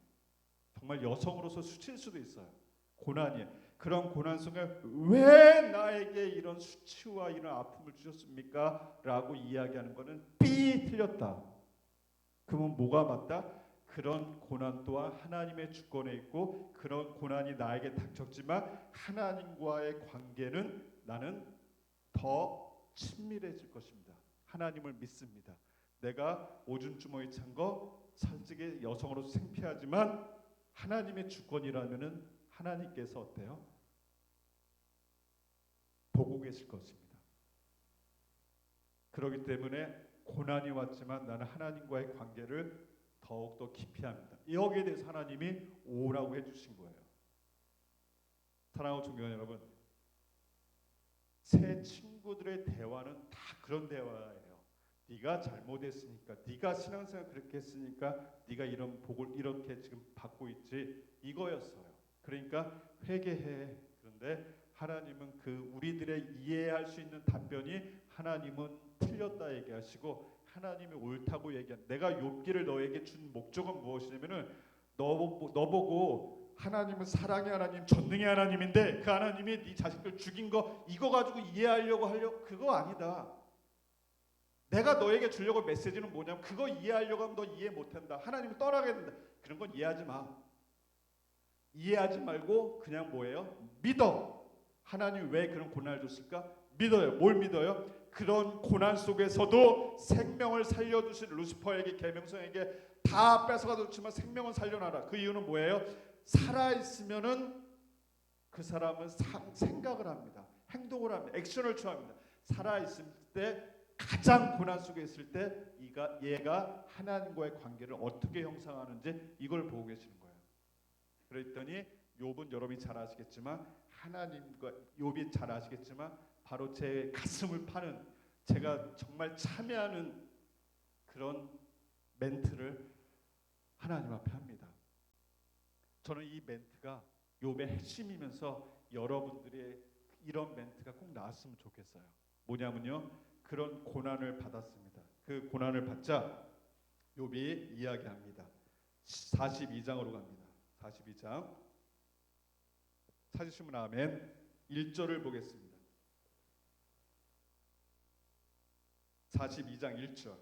정말 여성으로서 수치일 수도 있어요. 고난이에요. 그런 고난 속에 왜 나에게 이런 수치와 이런 아픔을 주셨습니까? 라고 이야기하는 것은 삐 틀렸다. 그러면 뭐가 맞다? 그런 고난 또한 하나님의 주권에 있고 그런 고난이 나에게 닥쳤지만 하나님과의 관계는 나는 더 친밀해질 것입니다. 하나님을 믿습니다. 내가 오줌 주머니 찬 거 솔직히 여성으로서 창피하지만 하나님의 주권이라면은 하나님께서 어때요? 보고 계실 것입니다. 그렇기 때문에 고난이 왔지만 나는 하나님과의 관계를 더욱더 깊이 합니다. 여기에 대해서 하나님이 오라고 해주신 거예요. 사랑하고 존경하는 여러분, 새 친구들의 대화는 다 그런 대화예요. 네가 잘못했으니까, 네가 신앙생활 그렇게 했으니까 네가 이런 복을 이렇게 지금 받고 있지, 이거였어요. 그러니까 회개해. 그런데 하나님은 그 우리들의 이해할 수 있는 답변이 하나님은 틀렸다 얘기하시고 하나님이 옳다고 얘기한, 내가 욥기를 너에게 준 목적은 무엇이냐면은 너보고 하나님은 사랑의 하나님, 전능의 하나님인데 그 하나님이 네 자식들 죽인 거 이거 가지고 이해하려고 그거 아니다. 내가 너에게 주려고 메시지는 뭐냐면 그거 이해하려고 하면 너 이해 못한다. 하나님을 떠나게 된다. 그런 건 이해하지 마. 이해하지 말고 그냥 뭐예요? 믿어. 하나님 왜 그런 고난을 줬을까? 믿어요. 뭘 믿어요? 그런 고난 속에서도 생명을 살려주신 루시퍼에게, 계명성에게 다 뺏어가줬지만 생명은 살려놔라. 그 이유는 뭐예요? 살아있으면은 그 사람은 생각을 합니다. 행동을 합니다. 액션을 취합니다. 살아있을 때 가장 고난 속에 있을 때 얘가 하나님과의 관계를 어떻게 형성하는지 이걸 보고 계시는 거예요. 그랬더니 욥은 여러분이 잘 아시겠지만 하나님과 욥이 잘 아시겠지만 바로 제 가슴을 파는, 제가 정말 참여하는 그런 멘트를 하나님 앞에 합니다. 저는 이 멘트가 욥의 핵심이면서 여러분들의 이런 멘트가 꼭 나왔으면 좋겠어요. 뭐냐면요, 그런 고난을 받았습니다. 그 고난을 받자 욥이 이야기합니다. 42장으로 갑니다. 42장 찾으시면 아멘. 1절을 보겠습니다. 42장 1절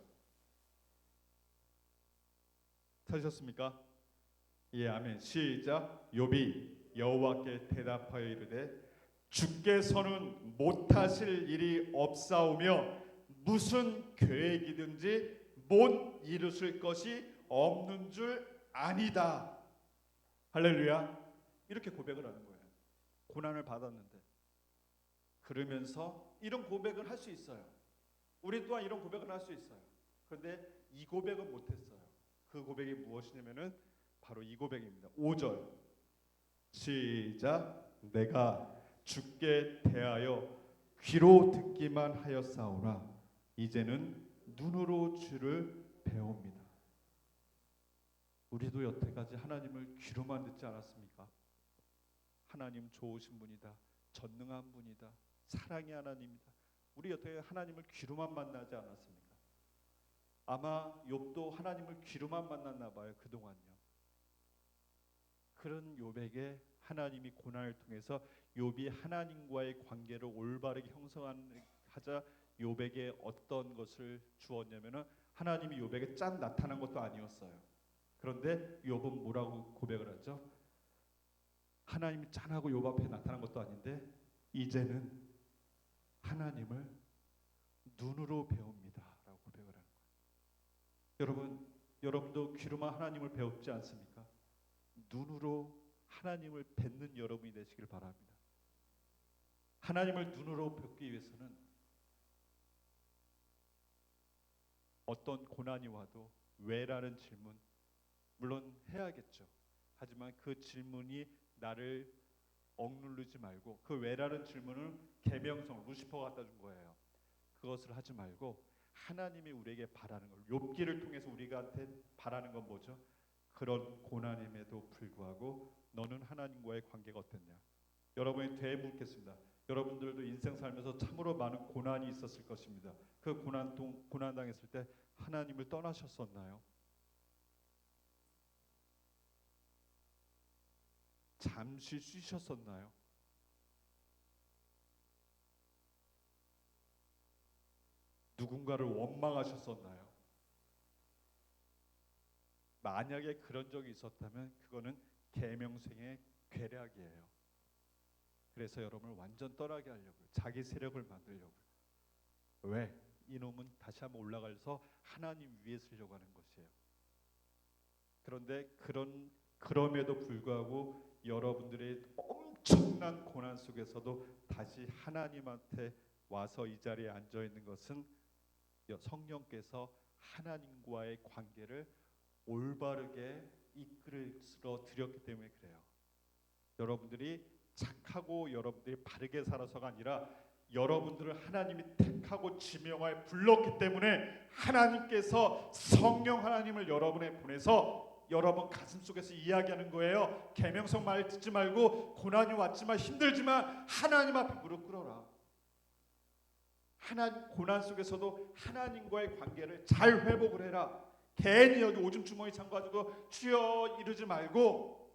찾으셨습니까? 예, 아멘. 시작. 욥이 여호와께 대답하여 이르되 주께서는 못하실 일이 없사오며 무슨 계획이든지 못 이루실 것이 없는 줄 아니다. 할렐루야. 이렇게 고백을 하는 거예요. 고난을 받았는데. 그러면서 이런 고백을 할 수 있어요. 우리 또한 이런 고백을 할 수 있어요. 그런데 이 고백은 못했어요. 그 고백이 무엇이냐면은 바로 이 고백입니다. 5절 시작. 내가 주께 대하여 귀로 듣기만 하였사오나 이제는 눈으로 주를 배웁니다. 우리도 여태까지 하나님을 귀로만 듣지 않았습니까? 하나님 좋으신 분이다, 전능한 분이다, 사랑의 하나님이다. 우리 어떻게 하나님을 귀로만 만나지 않았습니까? 아마 욥도 하나님을 귀로만 만났나 봐요, 그동안요. 그런 욥에게 하나님이 고난을 통해서 욥이 하나님과의 관계를 올바르게 형성하자 욥에게 어떤 것을 주었냐면은, 하나님이 욥에게 짠 나타난 것도 아니었어요. 그런데 욥은 뭐라고 고백을 하죠? 하나님이 짠하고 욥 앞에 나타난 것도 아닌데 이제는 하나님을 눈으로 배웁니다라고 고백을 하는 거예요. 여러분도 귀로만 하나님을 배우지 않습니까? 눈으로 하나님을 뵙는 여러분이 되시길 바랍니다. 하나님을 눈으로 뵙기 위해서는 어떤 고난이 와도 왜라는 질문 물론 해야겠죠. 하지만 그 질문이 나를 억누르지 말고, 그 왜라는 질문은 계명성 루시퍼가 갖다 준 거예요. 그것을 하지 말고 하나님이 우리에게 바라는 걸, 욥기를 통해서 우리한테 바라는 건 뭐죠? 그런 고난임에도 불구하고 너는 하나님과의 관계가 어땠냐? 여러분이 되묻겠습니다. 여러분들도 인생 살면서 참으로 많은 고난이 있었을 것입니다. 그 고난 당했을 때 하나님을 떠나셨었나요? 잠시 쉬셨었나요? 누군가를 원망하셨었나요? 만약에 그런 적이 있었다면 그거는 계명생의 괴략이에요. 그래서 여러분을 완전 떠나게 하려고요. 자기 세력을 만들려고요. 왜? 이놈은 다시 한번 올라가서 하나님 위에 서려고 하는 것이에요. 그런데 그럼에도 불구하고 여러분들의 엄청난 고난 속에서도 다시 하나님한테 와서 이 자리에 앉아 있는 것은 성령께서 하나님과의 관계를 올바르게 이끌어 드렸기 때문에 그래요. 여러분들이 착하고 여러분들이 바르게 살아서가 아니라 여러분들을 하나님이 택하고 지명하여 불렀기 때문에 하나님께서 성령 하나님을 여러분에 보내서 여러분 가슴 속에서 이야기하는 거예요. 계명성 말 듣지 말고 고난이 왔지만 힘들지만 하나님 앞에 무릎 꿇어라. 하나님 고난 속에서도 하나님과의 관계를 잘 회복을 해라. 괜히 여기 오줌 주머니 잠가지고 주여 이러지 말고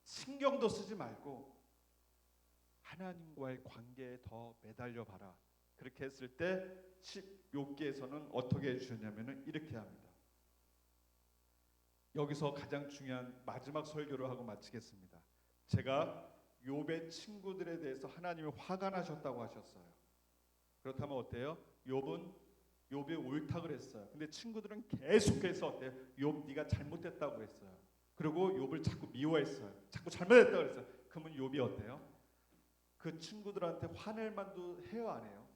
신경도 쓰지 말고 하나님과의 관계에 더 매달려 봐라. 그렇게 했을 때 욥기에서는 어떻게 해주셨냐면은 이렇게 합니다. 여기서 가장 중요한 마지막 설교를 하고 마치겠습니다. 제가 욥의 친구들에 대해서 하나님이 화가 나셨다고 하셨어요. 그렇다면 어때요? 욥이 옳다고 했어요. 근데 친구들은 계속해서 어때요? 욥 네가 잘못했다고 했어요. 그리고 욥을 자꾸 미워했어요. 자꾸 잘못했다고 그랬어요. 그러면 욥이 어때요? 그 친구들한테 화낼 만도 해요, 안 해요?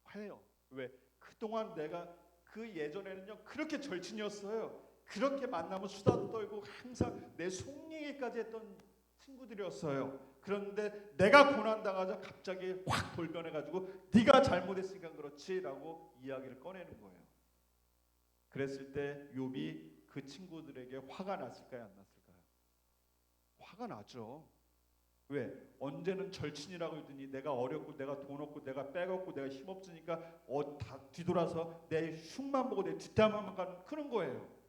화해요. 왜? 그동안 내가 그 예전에는요 그렇게 절친이었어요. 그렇게 만나면 수다도 떨고 항상 내 속얘기까지 했던 친구들이었어요. 그런데 내가 고난당하자 갑자기 확 돌변해가지고 네가 잘못했으니까 그렇지라고 이야기를 꺼내는 거예요. 그랬을 때 욥이 그 친구들에게 화가 났을까요, 안 났을까요? 화가 나죠. 왜? 언제는 절친이라고 했더니 내가 어렵고 내가 돈 없고 내가 빼갖고 내가 힘없으니까 다 뒤돌아서 내 흉만 보고 내 뒷담화만 가는 그런 거예요.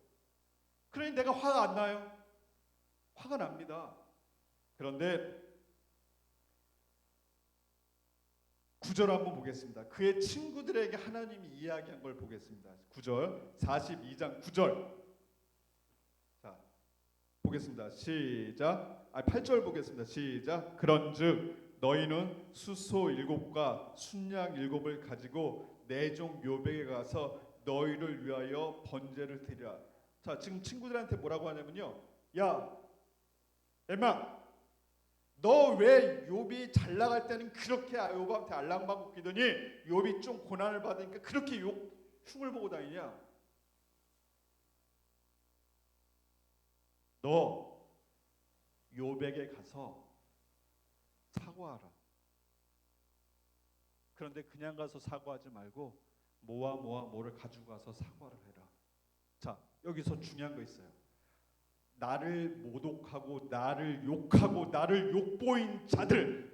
그러니 내가 화가 안 나요? 화가 납니다. 그런데 9절 한번 보겠습니다. 그의 친구들에게 하나님이 이야기한 걸 보겠습니다. 9절 42장 9절 자 보겠습니다. 시작. 8절 보겠습니다. 시작. 그런즉 너희는 수소 7과 순양 7을 가지고 내 종 욥에게 가서 너희를 위하여 번제를 드리라. 자 지금 친구들한테 뭐라고 하냐면요. 야 엠마 너 왜 욥이 잘 나갈 때는 그렇게 욥한테 알랑방구 끼더니 욥이 좀 고난을 받으니까 그렇게 흉을 보고 다니냐? 너 욥에게 가서 사과하라. 그런데 그냥 가서 사과하지 말고 뭐를 가지고 가서 사과를 해라. 자 여기서 중요한 거 있어요. 나를 모독하고 나를 욕하고 나를 욕보인 자들,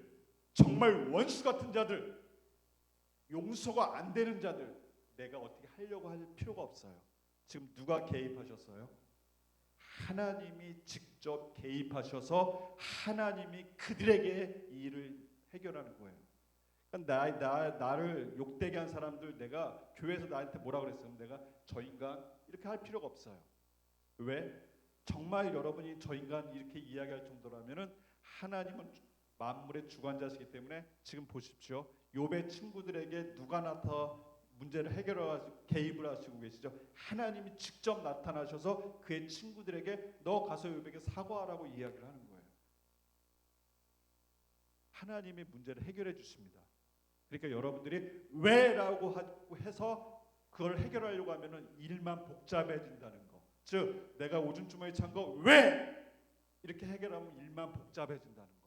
정말 원수 같은 자들, 용서가 안 되는 자들, 내가 어떻게 하려고 할 필요가 없어요. 지금 누가 개입하셨어요? 하나님이 직접 개입하셔서 하나님이 그들에게 이 일을 해결하는 거예요. 그러니까 나를 욕되게 한 사람들, 내가 교회에서 나한테 뭐라 그랬으면 내가 저 인간 이렇게 할 필요가 없어요. 왜? 정말 여러분이 저 인간 이렇게 이야기할 정도라면은 하나님은 만물의 주관자시기 때문에 지금 보십시오. 욥의 친구들에게 누가 나타 문제를 해결하시고 개입을 하시고 계시죠. 하나님이 직접 나타나셔서 그의 친구들에게 너 가서 욥에게 사과하라고 이야기를 하는 거예요. 하나님이 문제를 해결해 주십니다. 그러니까 여러분들이 왜라고 해서 그걸 해결하려고 하면은 일만 복잡해진다는 거. 즉 내가 오줌 주머니에 찬 거 왜 이렇게 해결하면 일만 복잡해진다는 거.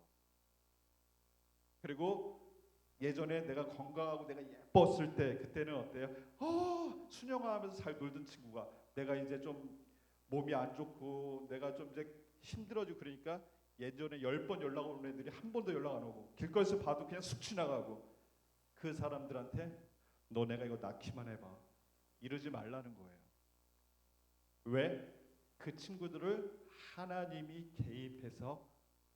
그리고 예전에 내가 건강하고 내가 예뻤을 때 그때는 어때요? 순영하면서 잘 놀던 친구가 내가 이제 좀 몸이 안 좋고 내가 좀 이제 힘들어지고 그러니까 예전에 10번 연락 오는 애들이 한 번도 연락 안 오고 길거리에서 봐도 그냥 쑥 지나가고, 그 사람들한테 너 내가 이거 낳기만 해봐 이러지 말라는 거예요. 왜? 그 친구들을 하나님이 개입해서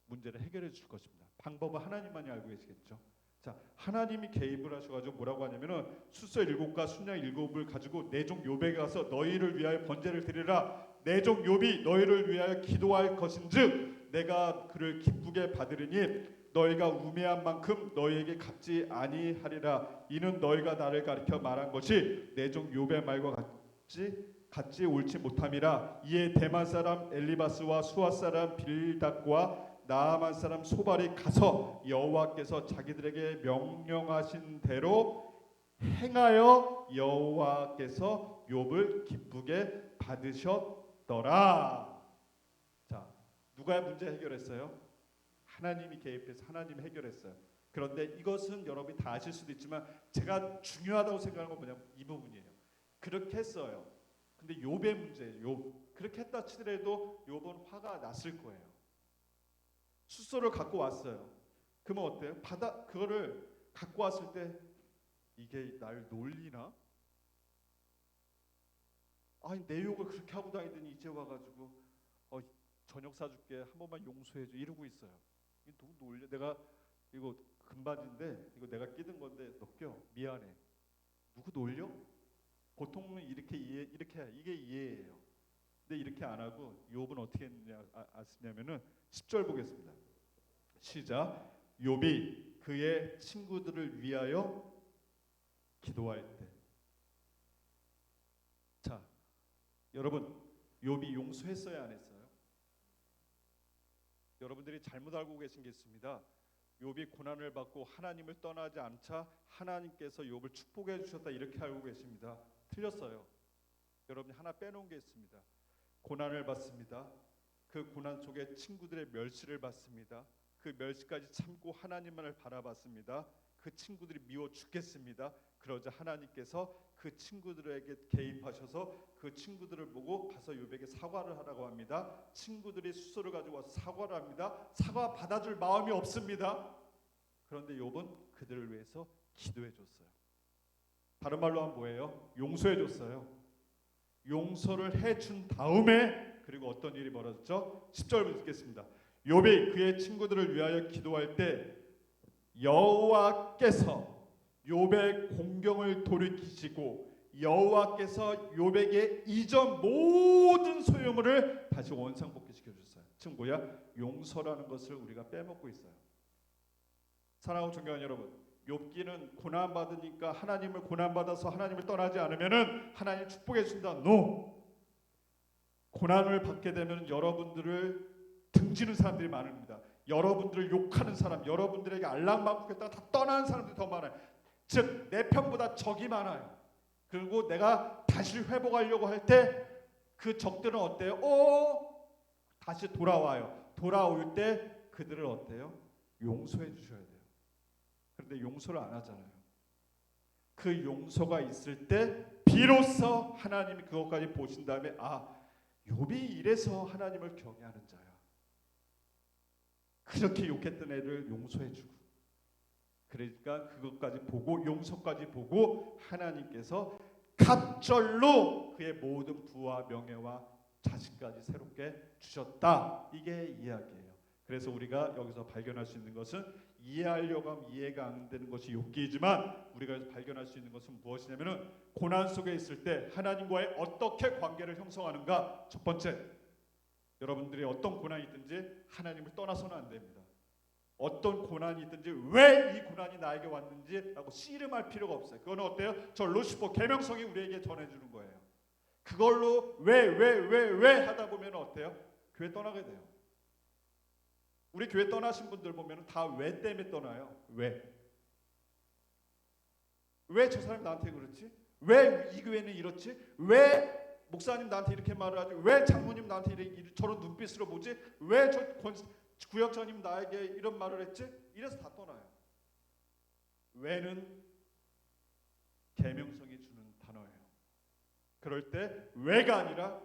문제를 해결해 줄 것입니다. 방법은 하나님만이 알고 계시겠죠. 자, 하나님이 개입을 하셔가지고 뭐라고 하냐면은 숫서 7과 순양 7을 가지고 내 종 욥에게 가서 너희를 위하여 번제를 드리라. 내 종 욥이 너희를 위하여 기도할 것인즉 내가 그를 기쁘게 받으리니 너희가 우매한 만큼 너희에게 갚지 아니하리라. 이는 너희가 나를 가리켜 말한 것이 내 종 욥의 말과 같이 옳지 못함이라. 이에 대만 사람 엘리바스와 수아 사람 빌닷과 나아만 사람 소발이 가서 여호와께서 자기들에게 명령하신 대로 행하여 여호와께서 욥을 기쁘게 받으셨더라. 자, 누가 문제 해결했어요? 하나님이 개입해서 하나님이 해결했어요. 그런데 이것은 여러분이 다 아실 수도 있지만 제가 중요하다고 생각하는 건 뭐냐면 이 부분이에요. 그렇게 했어요. 근데 욥의 문제예요. 욥. 그렇게 했다 치더라도 욥은 화가 났을 거예요. 숫소를 갖고 왔어요. 그러면 어때요? 그거를 갖고 왔을 때 이게 날 놀리나? 아니 내 욕을 그렇게 하고 다니더니 이제 와가지고 저녁 사줄게 한 번만 용서해줘 이러고 있어요. 이거 누구 놀려? 내가 이거 금바지인데 이거 내가 끼든 건데 너 껴. 미안해. 누구 놀려? 보통은 이렇게 이게 이해예요. 근데 이렇게 안 하고 욥은 어떻게 했냐면은 10절 보겠습니다. 시작. 욥이 그의 친구들을 위하여 기도할 때. 자, 여러분 욥이 용서했어야 안 했어요? 여러분들이 잘못 알고 계신 게 있습니다. 욥이 고난을 받고 하나님을 떠나지 않자 하나님께서 욥을 축복해 주셨다 이렇게 알고 계십니다. 틀렸어요. 여러분이 하나 빼놓은 게 있습니다. 고난을 받습니다. 그 고난 속에 친구들의 멸시를 받습니다. 그 멸시까지 참고 하나님만을 바라봤습니다. 그 친구들이 미워 죽겠습니다. 그러자 하나님께서 그 친구들에게 개입하셔서 그 친구들을 보고 가서 욥에게 사과를 하라고 합니다. 친구들이 숫소를 가지고 와서 사과를 합니다. 사과 받아줄 마음이 없습니다. 그런데 욥은 그들을 위해서 기도해 줬어요. 다른 말로 하면 뭐예요? 용서해 줬어요. 용서를 해준 다음에 그리고 어떤 일이 벌어졌죠? 10절 읽겠습니다. 욥이 그의 친구들을 위하여 기도할 때 여호와께서 욥의 공경을 돌이키시고 여호와께서 욥에게 이전 모든 소유물을 다시 원상복귀시켜 주셨어요. 즉 뭐야? 용서라는 것을 우리가 빼먹고 있어요. 사랑하고 존경하는 여러분, 욥기는 고난 받으니까 하나님을 고난 받아서 하나님을 떠나지 않으면은 하나님 축복해 준다. No. 고난을 받게 되면 여러분들을 등지는 사람들이 많습니다. 여러분들을 욕하는 사람, 여러분들에게 알랑방구했다가 다 떠나는 사람들이 더 많아요. 즉 내 편보다 적이 많아요. 그리고 내가 다시 회복하려고 할 때 그 적들은 어때요? 다시 돌아와요. 돌아올 때 그들을 어때요? 용서해 주셔야 돼요. 그런데 용서를 안 하잖아요. 그 용서가 있을 때 비로소 하나님이 그것까지 보신 다음에 욥이 이래서 하나님을 경외하는 자야. 그렇게 욕했던 애를 용서해주고, 그러니까 그것까지 보고 용서까지 보고 하나님께서 갑절로 그의 모든 부와 명예와 자식까지 새롭게 주셨다. 이게 이야기예요. 그래서 우리가 여기서 발견할 수 있는 것은, 이해하려고 하면 이해가 안 되는 것이 욥기이지만 우리가 여기서 발견할 수 있는 것은 무엇이냐면은, 고난 속에 있을 때 하나님과의 어떻게 관계를 형성하는가. 첫 번째, 여러분들이 어떤 고난이 있든지 하나님을 떠나서는 안 됩니다. 어떤 고난이 있든지 왜 이 고난이 나에게 왔는지라고 씨름할 필요가 없어요. 그거는 어때요? 저 루시퍼 계명성이 우리에게 전해주는 거예요. 그걸로 왜 하다 보면 어때요? 교회 떠나게 돼요. 우리 교회 떠나신 분들 보면 다 왜 때문에 떠나요. 왜 저 사람이 나한테 그렇지? 왜 이 교회는 이렇지? 왜 목사님 나한테 이렇게 말을 하지? 왜 장로님 나한테 저런 눈빛으로 보지? 왜 저 구역장님 나에게 이런 말을 했지? 이래서 다 떠나요. 왜는 계명성이 주는 단어예요. 그럴 때 왜가 아니라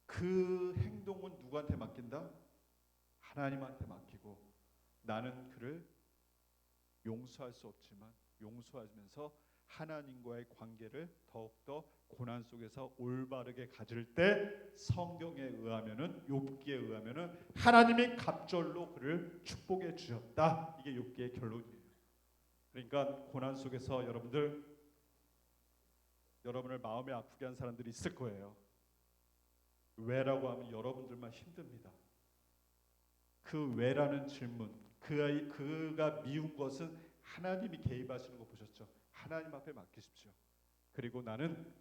그 행동은 누구한테 맡긴다? 하나님한테 맡기고, 나는 그를 용서할 수 없지만 용서하면서 하나님과의 관계를 더욱더 고난 속에서 올바르게 가질 때, 성경에 의하면은, 욥기에 의하면은 하나님이 갑절로 그를 축복해 주셨다. 이게 욥기의 결론이에요. 그러니까 고난 속에서 여러분을 마음에 아프게 한 사람들이 있을 거예요. 왜라고 하면 여러분들만 힘듭니다. 그 왜라는 질문, 그가 미운 것은 하나님이 개입하시는 거 보셨죠? 하나님 앞에 맡기십시오. 그리고 나는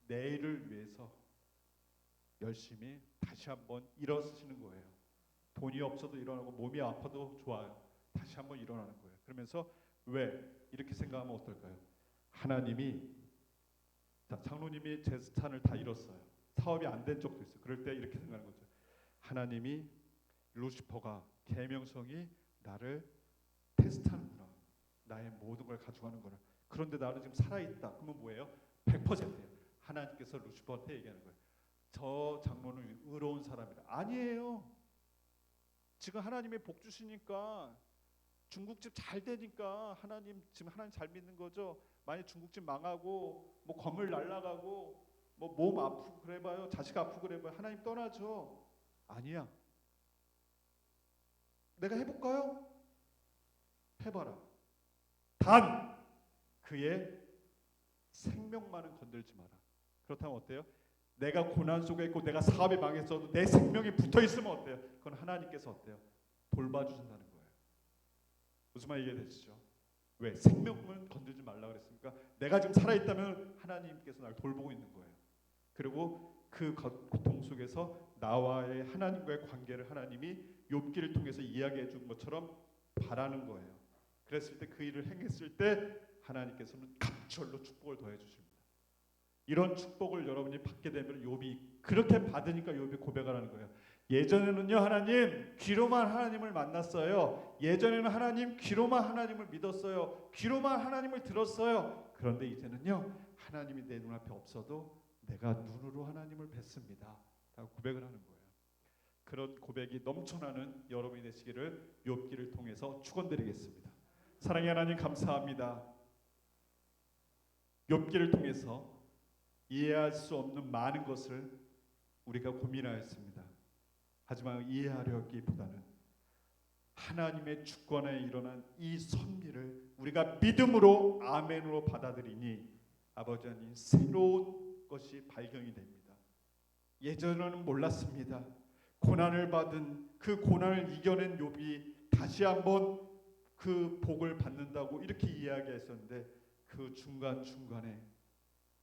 내일을 위해서 열심히 다시 한번 일어서시는 거예요. 돈이 없어도 일어나고 몸이 아파도 좋아요. 다시 한번 일어나는 거예요. 그러면서 왜 이렇게 생각하면 어떨까요? 하나님이, 장로님이 제 스탄을 다 잃었어요. 사업이 안 된 적도 있어요. 그럴 때 이렇게 생각하는 거죠. 하나님이, 루시퍼가, 계명성이 나를 테스트하는구나. 나의 모든 걸 가져가는구나. 그런데 나는 지금 살아있다. 그러면 뭐예요? 100%예요. 하나님께서 루시퍼한테 얘기하는 거예요. 저 장로는 의로운 사람이다. 아니에요. 지금 하나님이 복 주시니까, 중국집 잘 되니까 지금 하나님 잘 믿는 거죠. 만약 중국집 망하고 뭐 건물 날아가고 뭐 몸 아프고 그래봐요, 자식 아프고 그래봐요, 하나님 떠나죠. 아니야. 내가 해볼까요? 해봐라. 단 그의 생명만은 건들지 마라. 그렇다면 어때요? 내가 고난 속에 있고 내가 사업이 망했어도 내 생명이 붙어 있으면 어때요? 그건 하나님께서 어때요? 돌봐주신다는 거예요. 무슨 말 이해되시죠? 왜? 생명을 건들지 말라 그랬습니까? 내가 지금 살아있다면 하나님께서 나를 돌보고 있는 거예요. 그리고 그 고통 속에서 나와의 하나님과의 관계를 하나님이 욥기를 통해서 이야기해 준 것처럼 바라는 거예요. 그랬을 때, 그 일을 행했을 때 하나님께서는 갑절로 축복을 더해 주십니다. 이런 축복을 여러분이 받게 되면, 욥이 그렇게 받으니까 욥이 고백을 하는 거예요. 예전에는요, 하나님 귀로만 하나님을 만났어요. 예전에는 하나님 귀로만 하나님을 믿었어요. 귀로만 하나님을 들었어요. 그런데 이제는요, 하나님이 내 눈앞에 없어도 내가 눈으로 하나님을 뵀습니다. 라고 고백을 하는 거예요. 그런 고백이 넘쳐나는 여러분이 되시기를 욥기를 통해서 축원드리겠습니다. 사랑의 하나님, 감사합니다. 욥기를 통해서 이해할 수 없는 많은 것을 우리가 고민하였습니다. 하지만 이해하려기보다는 하나님의 주권에 일어난 이 선미를 우리가 믿음으로, 아멘으로 받아들이니 아버지 하나님, 새로운 것이 발견이 됩니다. 예전에는 몰랐습니다. 고난을 받은, 그 고난을 이겨낸 욥이 다시 한번 그 복을 받는다고 이렇게 이야기했었는데, 그 중간중간에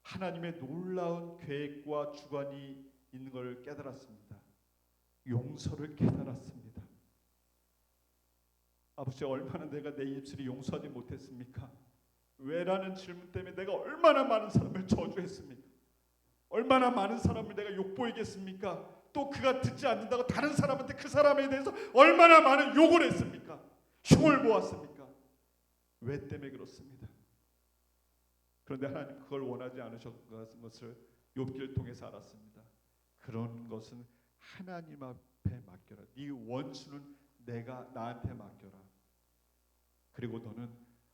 하나님의 놀라운 계획과 주관이 있는 걸 깨달았습니다. 용서를 깨달았습니다. 아버지, 얼마나 내가 내 입술이 용서하지 못했습니까? 왜라는 질문 때문에 내가 얼마나 많은 사람을 저주했습니까? 얼마나 많은 사람을 내가 욕보이겠습니까? 또 그가 듣지 않는다고 다른 사람한테 그 사람에 대해서 얼마나 많은 욕을 했습니까? 흉을 보았습니까? 왜 때문에 그렇습니다. 그런데 하나님 그걸 원하지 않으셨던 것을 욥기를 통해서 알았습니다. 그런 것은 하나님 앞에 맡겨라. 네 원수는 내가 나한테 맡겨라. 그리고 너는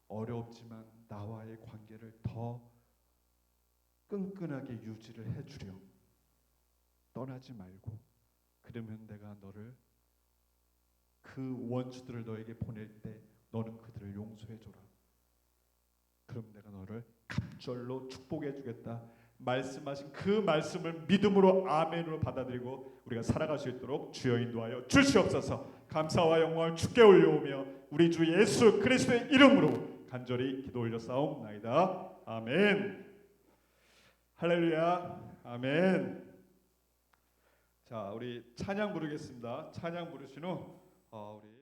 어렵지만 나와의 관계를 더 끈끈하게 유지를 해주렴. 떠나지 말고. 그러면 내가 너를, 그 원수들을 너에게 보낼 때 너는 그들을 용서해줘라. 그럼 내가 너를 갑절로 축복해 주겠다 말씀하신 그 말씀을 믿음으로 아멘으로 받아들이고 우리가 살아갈 수 있도록 주여 인도하여 주시옵소서. 감사와 영광을 주께 올려오며 우리 주 예수 그리스도의 이름으로 간절히 기도 올려 싸움나이다. 아멘. 할렐루야. 아멘. 자, 우리 찬양 부르겠습니다. 찬양 부르신 후 우리